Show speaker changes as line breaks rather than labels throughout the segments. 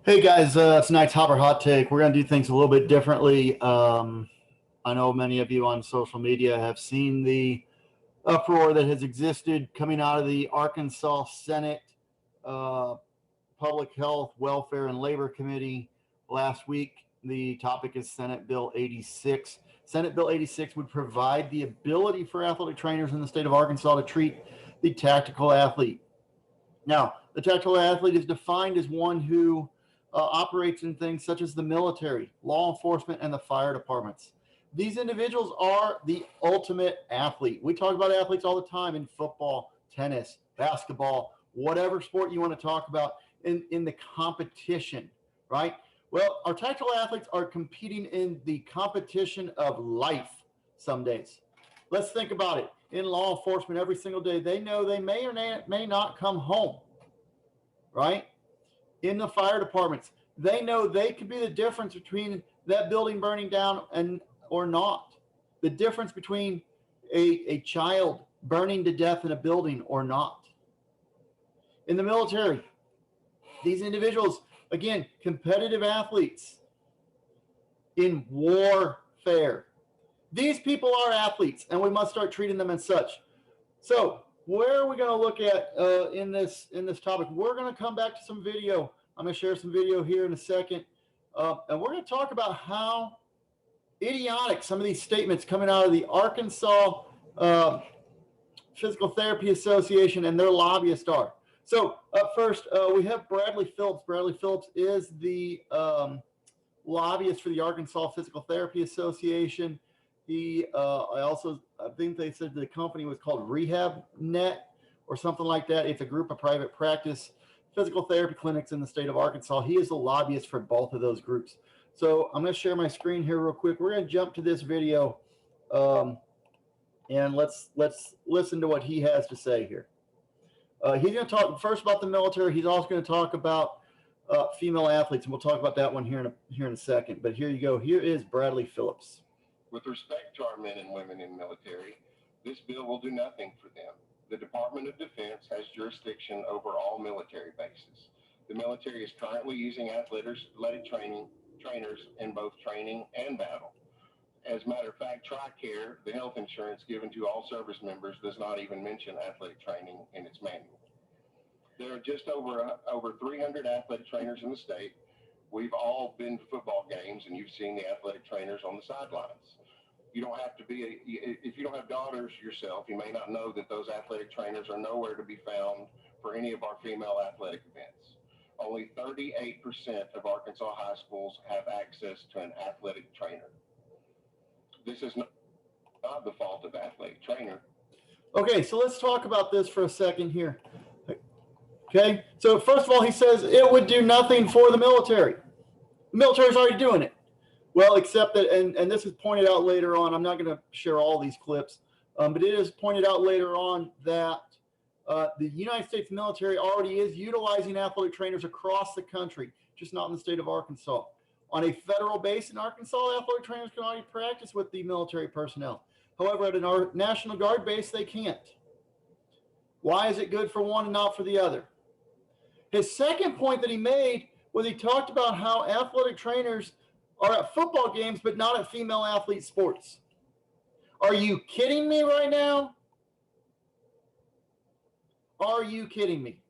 Hey guys, tonight's Hopper Hot Take. We're going to do things a little bit differently. I know many of you on social media have seen the uproar that has existed coming out of the Arkansas Senate uh, Public Health, Welfare, and Labor Committee last week. The topic is Senate Bill 86. Senate Bill 86 would provide the ability for athletic trainers in the state of Arkansas to treat the tactical athlete. Now, the tactical athlete is defined as one who operates in things such as the military, law enforcement, and the fire departments. These individuals are the ultimate athlete. We talk about athletes all the time in football, tennis, basketball, whatever sport you want to talk about in the competition, right? Well, our tactical athletes are competing in the competition of life some days. Let's think about it. In law enforcement, every single day, they know they may or may not come home, right? In the fire departments, they know they could be the difference between that building burning down and or not. The difference between a child burning to death in a building or not. In the military, these individuals, again, competitive athletes in warfare. These people are athletes, and we must start treating them as such. So, where are we going to look at in this topic? We're going to come back to some video. I'm going to share some video here in a second, and we're going to talk about how idiotic some of these statements coming out of the Arkansas Physical Therapy Association and their lobbyists are. So, up first, we have Bradley Phillips. Bradley Phillips is the lobbyist for the Arkansas Physical Therapy Association. I think they said the company was called RehabNet or something like that. It's a group of private practice physical therapy clinics in the state of Arkansas. He is the lobbyist for both of those groups. So I'm going to share my screen here real quick. We're going to jump to this video, and let's listen to what he has to say here. He's going to talk first about the military. He's also going to talk about female athletes, and we'll talk about that one here in a second. But here you go. Here is Bradley Phillips.
With respect to our men and women in the military, this bill will do nothing for them. The Department of Defense has jurisdiction over all military bases. The military is currently using athletic trainers in both training and battle. As a matter of fact, TRICARE, the health insurance given to all service members, does not even mention athletic training in its manual. There are just over 300 athletic trainers in the state. We've all been to football games, and you've seen the athletic trainers on the sidelines. You don't have to be, if you don't have daughters yourself, you may not know that those athletic trainers are nowhere to be found for any of our female athletic events. Only 38% of Arkansas high schools have access to an athletic trainer. This is not the fault of athletic trainer.
Okay, so let's talk about this for a second here. Okay, so first of all, he says it would do nothing for the military. The military's already doing it. Well, except that, and this is pointed out later on, I'm not going to share all these clips, but it is pointed out later on that the United States military already is utilizing athletic trainers across the country, just not in the state of Arkansas. On a federal base in Arkansas, athletic trainers can already practice with the military personnel. However, at a National Guard base, they can't. Why is it good for one and not for the other? His second point that he made was he talked about how athletic trainers are at football games, but not at female athlete sports. Are you kidding me right now? Are you kidding me?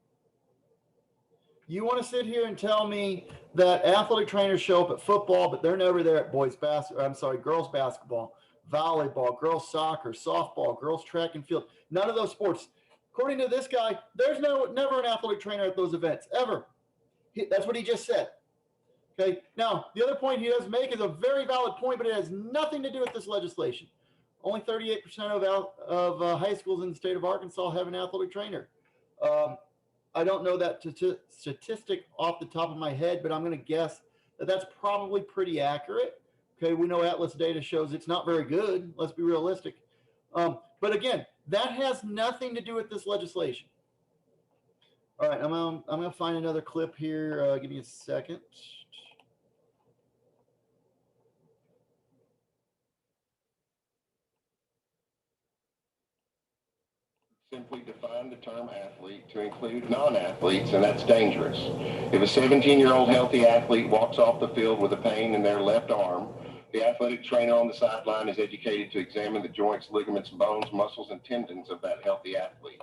You want to sit here and tell me that athletic trainers show up at football, but they're never there at girls basketball, volleyball, girls soccer, softball, girls track and field. None of those sports. According to this guy, there's never an athletic trainer at those events, ever. That's what he just said. Okay. Now, the other point he does make is a very valid point, but it has nothing to do with this legislation. Only 38% of high schools in the state of Arkansas have an athletic trainer. I don't know that statistic off the top of my head, but I'm going to guess that that's probably pretty accurate. Okay. We know Atlas data shows it's not very good. Let's be realistic. But again, that has nothing to do with this legislation. All right. I'm going to find another clip here. Give me a second.
simply define the term athlete to include non-athletes, and that's dangerous. If a 17-year-old healthy athlete walks off the field with a pain in their left arm, the athletic trainer on the sideline is educated to examine the joints, ligaments, bones, muscles, and tendons of that healthy athlete.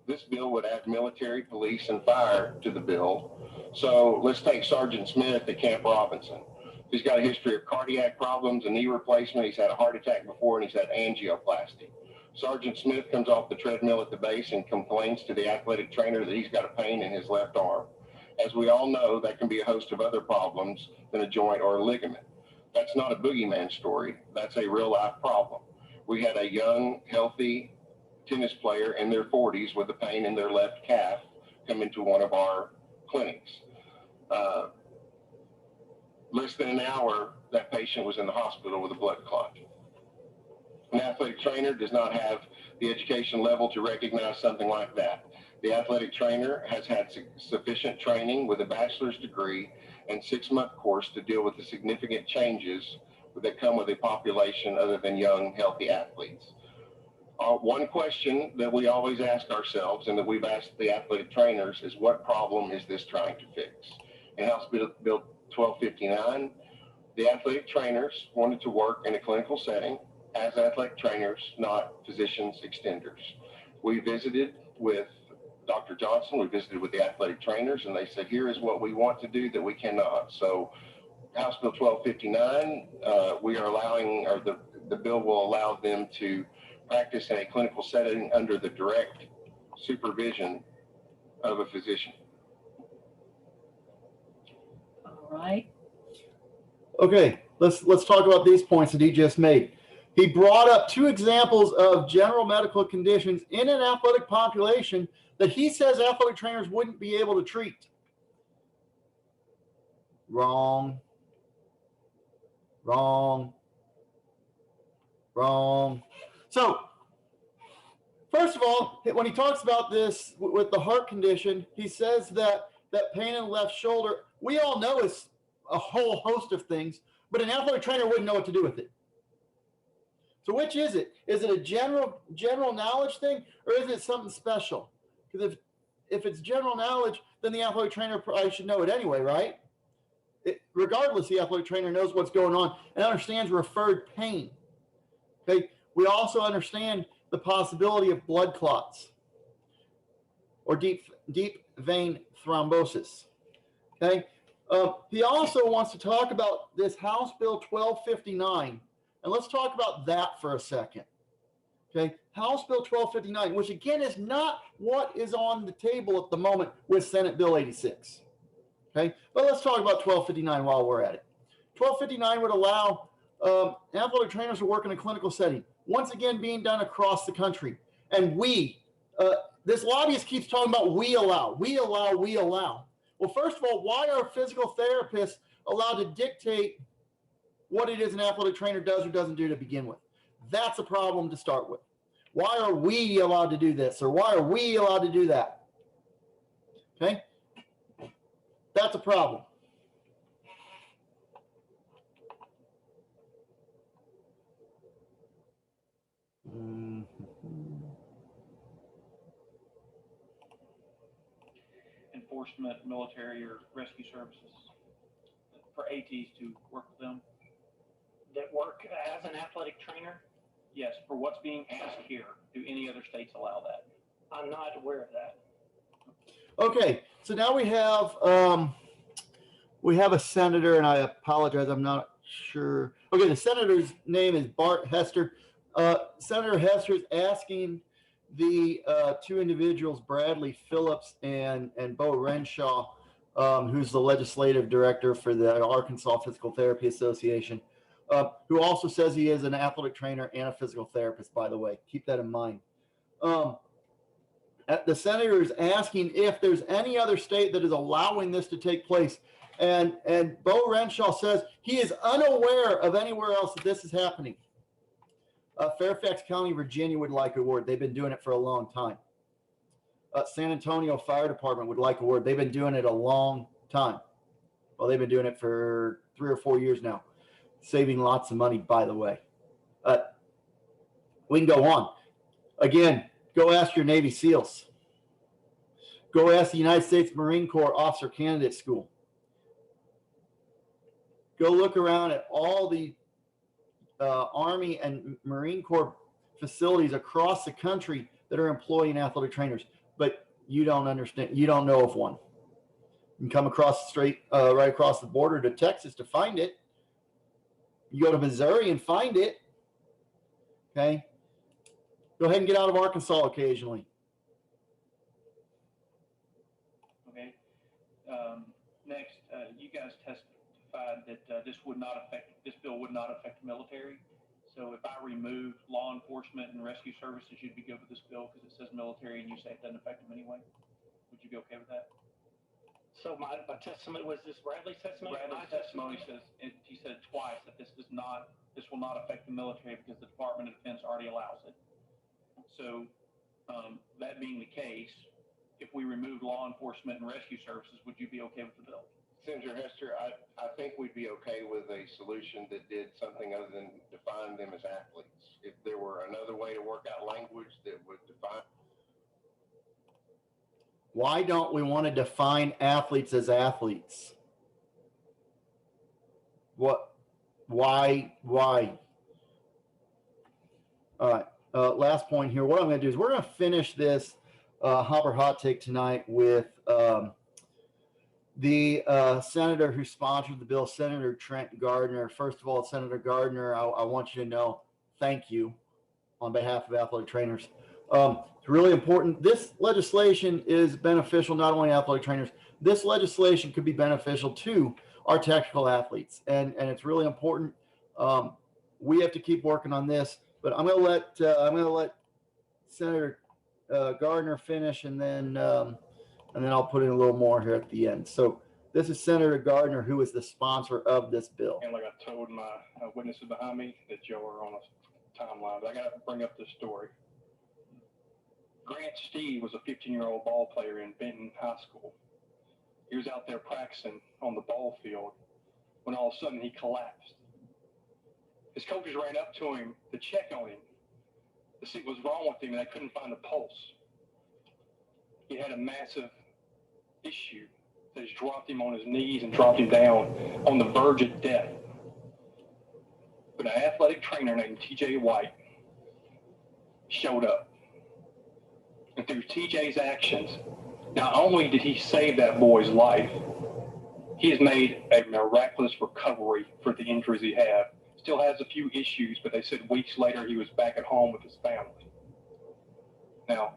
This bill would add military, police, and fire to the bill. So let's take Sergeant Smith at Camp Robinson. He's got a history of cardiac problems, a knee replacement. He's had a heart attack before, and he's had angioplasty. Sergeant Smith comes off the treadmill at the base and complains to the athletic trainer that he's got a pain in his left arm. As we all know, that can be a host of other problems than a joint or a ligament. That's not a boogeyman story. That's a real life problem. We had a young, healthy tennis player in their 40s with a pain in their left calf come into one of our clinics. Less than an hour, that patient was in the hospital with a blood clot. An athletic trainer does not have the education level to recognize something like that. The athletic trainer has had sufficient training with a bachelor's degree and 6-month course to deal with the significant changes that come with a population other than young, healthy athletes. One question that we always ask ourselves and that we've asked the athletic trainers is, what problem is this trying to fix? In House Bill 1259, the athletic trainers wanted to work in a clinical setting as athletic trainers, not physicians extenders. We visited with Dr. Johnson, we visited with the athletic trainers, and they said, here is what we want to do that we cannot. So House Bill 1259, we are allowing, or the bill will allow them to practice in a clinical setting under the direct supervision of a physician.
All right.
Okay, let's talk about these points that he just made. He brought up 2 examples of general medical conditions in an athletic population that he says athletic trainers wouldn't be able to treat. Wrong. Wrong. Wrong. So, first of all, when he talks about this with the heart condition, he says that pain in the left shoulder, we all know is a whole host of things, but an athletic trainer wouldn't know what to do with it. So which is it? Is it a general knowledge thing, or is it something special? Because if it's general knowledge, then the athletic trainer probably should know it anyway, right? Regardless, the athletic trainer knows what's going on and understands referred pain. Okay. We also understand the possibility of blood clots or deep vein thrombosis. Okay. He also wants to talk about this House Bill 1259, and let's talk about that for a second. Okay, House Bill 1259, which again is not what is on the table at the moment with Senate Bill 86. Okay, but let's talk about 1259 while we're at it. 1259 would allow athletic trainers to work in a clinical setting, once again being done across the country. And this lobbyist keeps talking about we allow. Well, first of all, why are physical therapists allowed to dictate what it is an athletic trainer does or doesn't do to begin with? That's a problem to start with. Why are we allowed to do this, or why are we allowed to do that? Okay? That's a problem.
Enforcement, military, or rescue services for ATs to work with them?
That work as an athletic trainer?
Yes, for what's being asked here. Do any other states allow that?
I'm not aware of that.
Okay, so now we have a senator, and I apologize, I'm not sure. Okay, the senator's name is Bart Hester. Senator Hester is asking the 2 individuals, Bradley Phillips and Bo Renshaw, who's the legislative director for the Arkansas Physical Therapy Association, who also says he is an athletic trainer and a physical therapist, by the way. Keep that in mind. The senator is asking if there's any other state that is allowing this to take place. And Bo Renshaw says he is unaware of anywhere else that this is happening. Fairfax County, Virginia would like a word. They've been doing it for a long time. San Antonio Fire Department would like a word. They've been doing it a long time. Well, they've been doing it for 3 or 4 years now. Saving lots of money, by the way. We can go on. Again, Go ask your Navy SEALs. Go ask the United States Marine Corps Officer Candidate School. Go look around at all the Army and Marine Corps facilities across the country that are employing athletic trainers, but you don't understand. You don't know of one. You can come across the street, right across the border to Texas to find it. You go to Missouri and find it. Okay. Go ahead and get out of Arkansas occasionally.
Okay. Next, you guys testified that this bill would not affect the military. So if I remove law enforcement and rescue services, you'd be good with this bill because it says military and you say it doesn't affect them anyway. Would you be okay with that?
So my testimony was this Bradley's testimony?
Bradley's testimony says, he said twice that this will not affect the military because the Department of Defense already allows it. So that being the case, if we remove law enforcement and rescue services, would you be okay with the bill?
Senator Hester, I think we'd be okay with a solution that did something other than define them as athletes. If there were another way to work out language that would define.
Why don't we want to define athletes as athletes? What? Why? All right. Last point here. What I'm going to do is we're going to finish this Hopper Hot Take tonight with the senator who sponsored the bill, Senator Trent Gardner. First of all, Senator Gardner, I want you to know, thank you on behalf of athletic trainers. It's really important. This legislation is beneficial not only to athletic trainers. This legislation could be beneficial to our technical athletes, and it's really important. We have to keep working on this, but I'm going to let Senator Gardner finish, and then I'll put in a little more here at the end. So this is Senator Gardner, who is the sponsor of this bill.
And like I told my witnesses behind me that y'all are on a timeline, but I got to bring up this story. Grant Steve was a 15-year-old ball player in Benton High School. He was out there practicing on the ball field when all of a sudden he collapsed. His coaches ran up to him to check on him to see what was wrong with him, and they couldn't find a pulse. He had a massive issue that has dropped him on his knees and dropped him down on the verge of death. But an athletic trainer named TJ White showed up. And through TJ's actions, not only did he save that boy's life, he has made a miraculous recovery for the injuries he had. Still has a few issues, but they said weeks later he was back at home with his family. Now,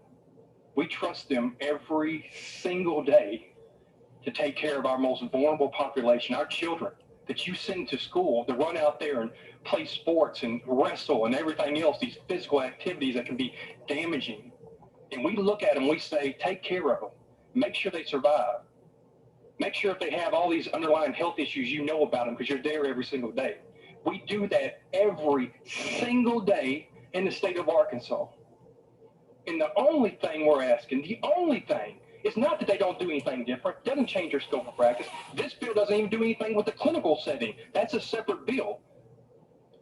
we trust them every single day to take care of our most vulnerable population, our children that you send to school to run out there and play sports and wrestle and everything else, these physical activities that can be damaging. And we look at them, we say, take care of them. Make sure they survive. Make sure if they have all these underlying health issues, you know about them because you're there every single day. We do that every single day in the state of Arkansas. And the only thing we're asking, the only thing, is not that they don't do anything different. It doesn't change their scope of practice. This bill doesn't even do anything with the clinical setting. That's a separate bill.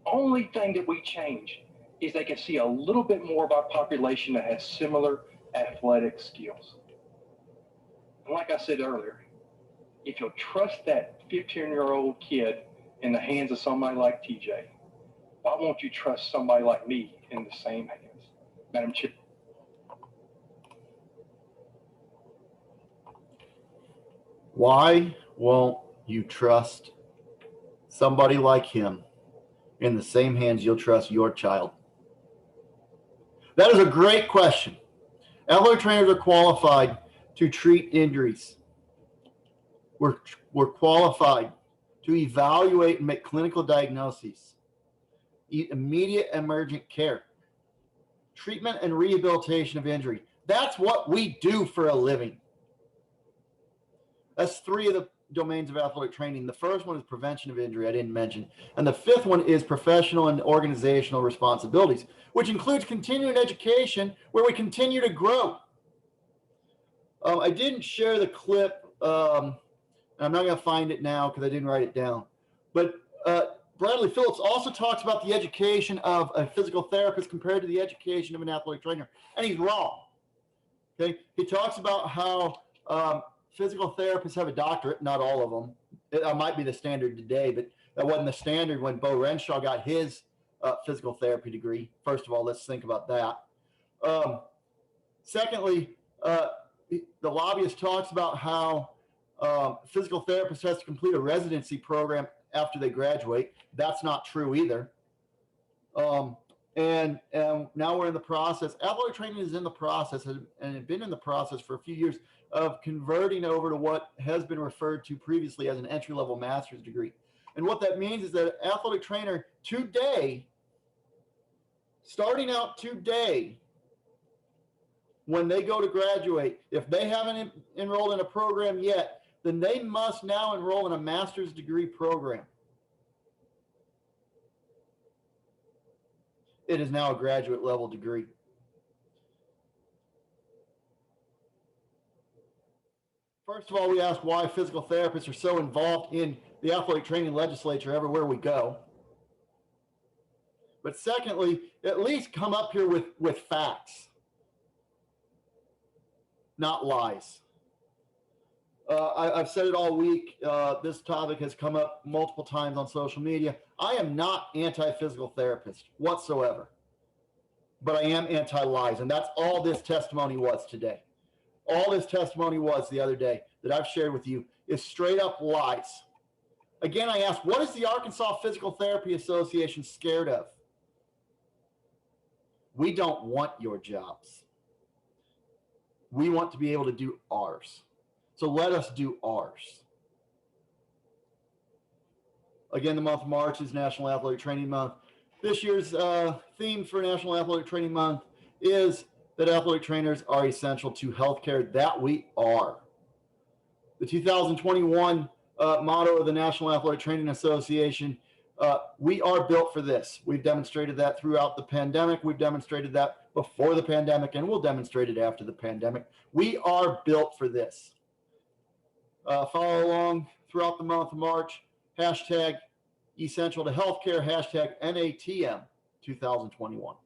Only thing that we change is they can see a little bit more of our population that has similar athletic skills. And like I said earlier, if you'll trust that 15-year-old kid in the hands of somebody like TJ, why won't you trust somebody like me in the same hands? Madam Chair.
Why won't you trust somebody like him in the same hands you'll trust your child? That is a great question. Athletic trainers are qualified to treat injuries. We're qualified to evaluate and make clinical diagnoses, immediate emergent care, treatment and rehabilitation of injury. That's what we do for a living. That's three of the domains of athletic training. The first one is prevention of injury, I didn't mention. And the fifth one is professional and organizational responsibilities, which includes continuing education where we continue to grow. I didn't share the clip. I'm not going to find it now because I didn't write it down. But Bradley Phillips also talks about the education of a physical therapist compared to the education of an athletic trainer, and he's wrong. Okay, he talks about how physical therapists have a doctorate. Not all of them. It might be the standard today, but that wasn't the standard when Bo Renshaw got his physical therapy degree. First of all, let's think about that. Secondly, the lobbyist talks about how physical therapists has to complete a residency program after they graduate. That's not true either. And now we're in the process. Athletic training is in the process and had been in the process for a few years of converting over to what has been referred to previously as an entry-level master's degree. And what that means is that an athletic trainer today, starting out today, when they go to graduate, if they haven't enrolled in a program yet, then they must now enroll in a master's degree program. It is now a graduate level degree. First of all, we ask why physical therapists are so involved in the athletic training legislature everywhere we go. But secondly, at least come up here with facts, not lies. I've said it all week. This topic has come up multiple times on social media. I am not anti-physical therapist whatsoever, but I am anti-lies, and that's all this testimony was today. All this testimony was the other day that I've shared with you is straight up lies. Again, I ask, what is the Arkansas Physical Therapy Association scared of? We don't want your jobs. We want to be able to do ours. So let us do ours. Again, the month of March is National Athletic Training Month. This year's theme for National Athletic Training Month is that athletic trainers are essential to healthcare. That we are. The 2021 motto of the National Athletic Training Association, we are built for this. We've demonstrated that throughout the pandemic. We've demonstrated that before the pandemic, and we'll demonstrate it after the pandemic. We are built for this. Follow along throughout the month of March. Hashtag essential to healthcare. Hashtag NATM 2021.